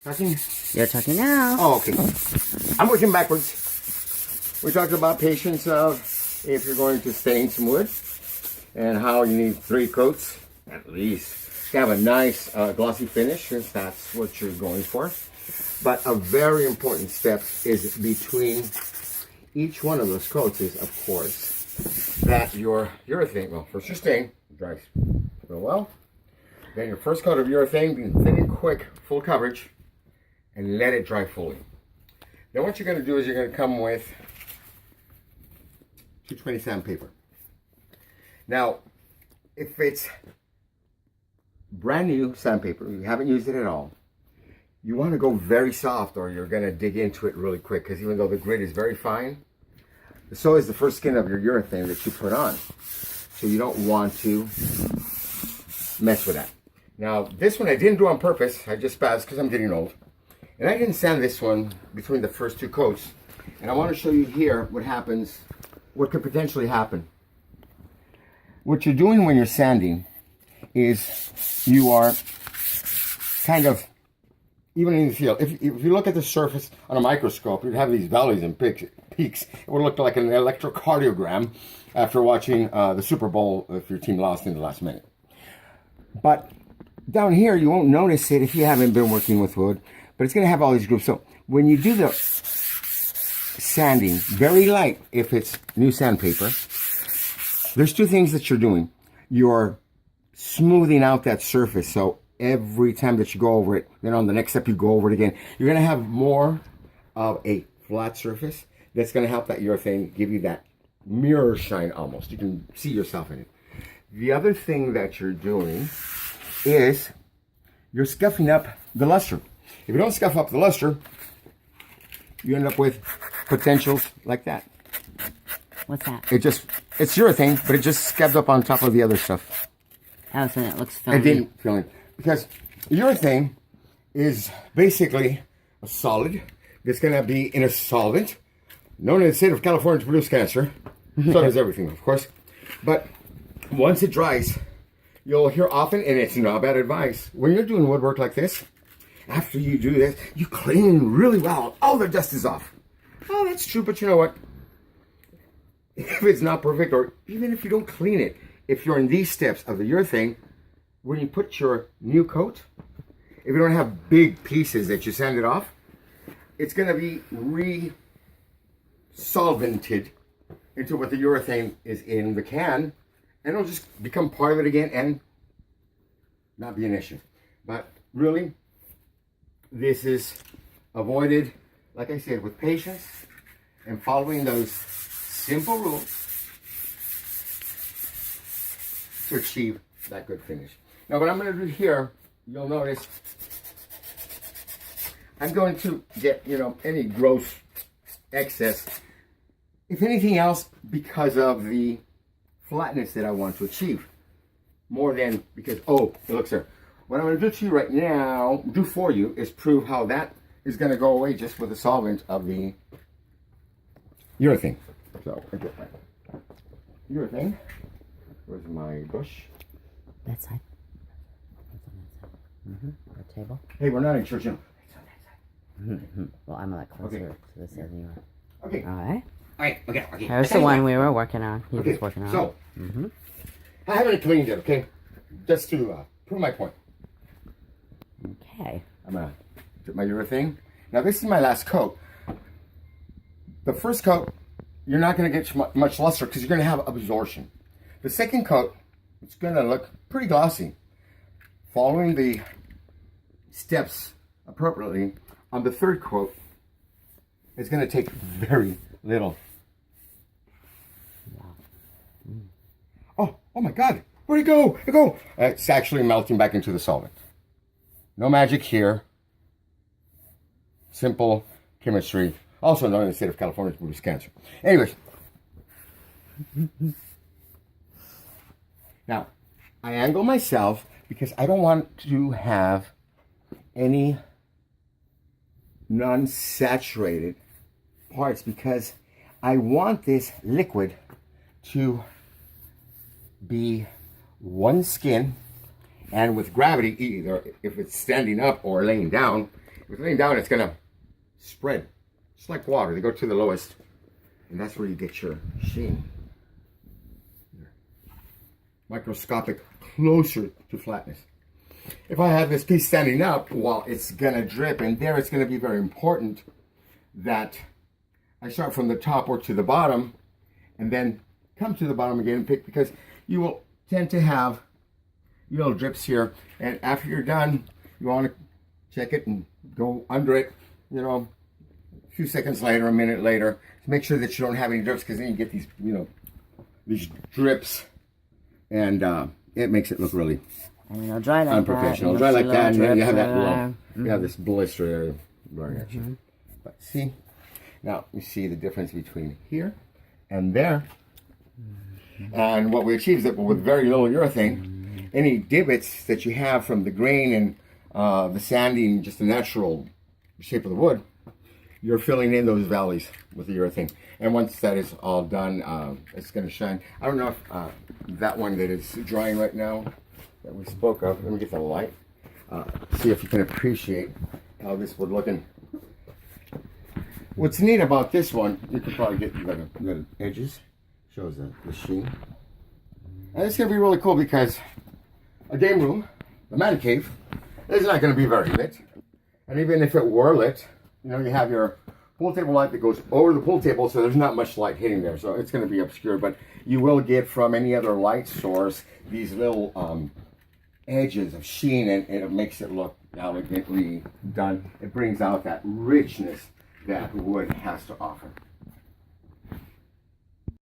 Talking? You're talking now. Oh, okay. I'm working backwards. We talked about patience of if you're going to stain some wood and how you need 3 coats at least to have a nice glossy finish if that's what you're going for. But a very important step is between each one of those coats is, of course, that your urethane, well, first your stain dries real well. Then your first coat of urethane, being thin and quick, full coverage, and let it dry fully. Then what you're going to do is you're going to come with 220 sandpaper. Now, if it's brand new sandpaper, you haven't used it at all, you want to go very soft or you're going to dig into it really quick, because even though the grit is very fine, so is the first skin of your urethane that you put on. So you don't want to mess with that. Now, this one I didn't do on purpose. I just spazzed because I'm getting old. And I didn't sand this one between the first 2 coats. And I want to show you here what happens, what could potentially happen. What you're doing when you're sanding is you are kind of evening the field. If you look at the surface on a microscope, you'd have these valleys and peaks. It would look like an electrocardiogram after watching the Super Bowl if your team lost in the last minute. But down here, you won't notice it if you haven't been working with wood, but it's going to have all these grooves. So when you do the sanding, very light if it's new sandpaper, there's 2 things that you're doing. You're smoothing out that surface, so every time that you go over it, then on the next step you go over it again, you're going to have more of a flat surface that's going to help that urethane give you that mirror shine almost. You can see yourself in it. The other thing that you're doing is you're scuffing up the luster. If you don't scuff up the luster, you end up with potentials like that. What's that? It's urethane, but it just scuffed up on top of the other stuff. Oh, so it looks filmy. It didn't feel it. Because urethane is basically a solid that's going to be in a solvent, known in the state of California to produce cancer. So does everything, of course. But once it dries, you'll hear often, and it's not bad advice, when you're doing woodwork like this, after you do this, you clean really well. All the dust is off. Oh, that's true, but you know what? If it's not perfect, or even if you don't clean it, if you're in these steps of the urethane, when you put your new coat, if you don't have big pieces that you sanded off, it's going to be re-solvented into what the urethane is in the can, and it'll just become part of it again and not be an issue. But really, this is avoided, like I said, with patience and following those simple rules to achieve that good finish. Now what I'm going to do here, you'll notice, I'm going to get, any gross excess, if anything else, because of the flatness that I want to achieve, more than because, oh, it looks there. What I'm going to do to you right now, for you, is prove how that is going to go away just with the solvent of the urethane. So I get my urethane. Where's my bush? That side. That's on that side. The table. Hey, we're not in church, It's on that side. Well, I'm a lot closer to this side than you are. Okay. All right. Okay. Here's the one we were working on. He was working on. So, I haven't cleaned it, okay? Just to prove my point. Okay. I'm going to dip my urethane. Now, this is my last coat. The first coat, you're not going to get much luster because you're going to have absorption. The second coat, it's going to look pretty glossy. Following the steps appropriately on the third coat, it's going to take very little. Oh my God, where'd it go? It's actually melting back into the solvent. No magic here. Simple chemistry, also known in the state of California to produce cancer. Anyways. Now, I angle myself because I don't want to have any non-saturated parts, because I want this liquid to be one skin, and with gravity, either if it's standing up or laying down, With laying down, it's gonna spread, just like water. They go to the lowest, and that's where you get your sheen. Microscopic, closer to flatness. If I have this piece standing up, well, it's gonna drip, and there it's gonna be very important that I start from the top or to the bottom, and then come to the bottom again and pick, because you will tend to have little drips here, and after you're done, you want to check it and go under it, you know, a few seconds later, a minute later, to make sure that you don't have any drips, because then you get these, you know, these drips, and it makes it look really dry like unprofessional. That, dry like that, and then you have that little, you have this blister area blurring at you. But see, now you see the difference between here and there. And what we achieve is that with very little urethane, any divots that you have from the grain and the sanding, just the natural shape of the wood, you're filling in those valleys with the urethane. And once that is all done, it's going to shine. I don't know if that one that is drying right now that we spoke of, let me get the light, see if you can appreciate how this would look. And what's neat about this one, you can probably get the edges, shows the sheen. And it's going to be really cool because a game room, the man cave, is not going to be very lit. And even if it were lit, you know, you have your pool table light that goes over the pool table, so there's not much light hitting there. So it's going to be obscured, but you will get from any other light source these little edges of sheen, and it makes it look elegantly done. It brings out that richness that wood has to offer.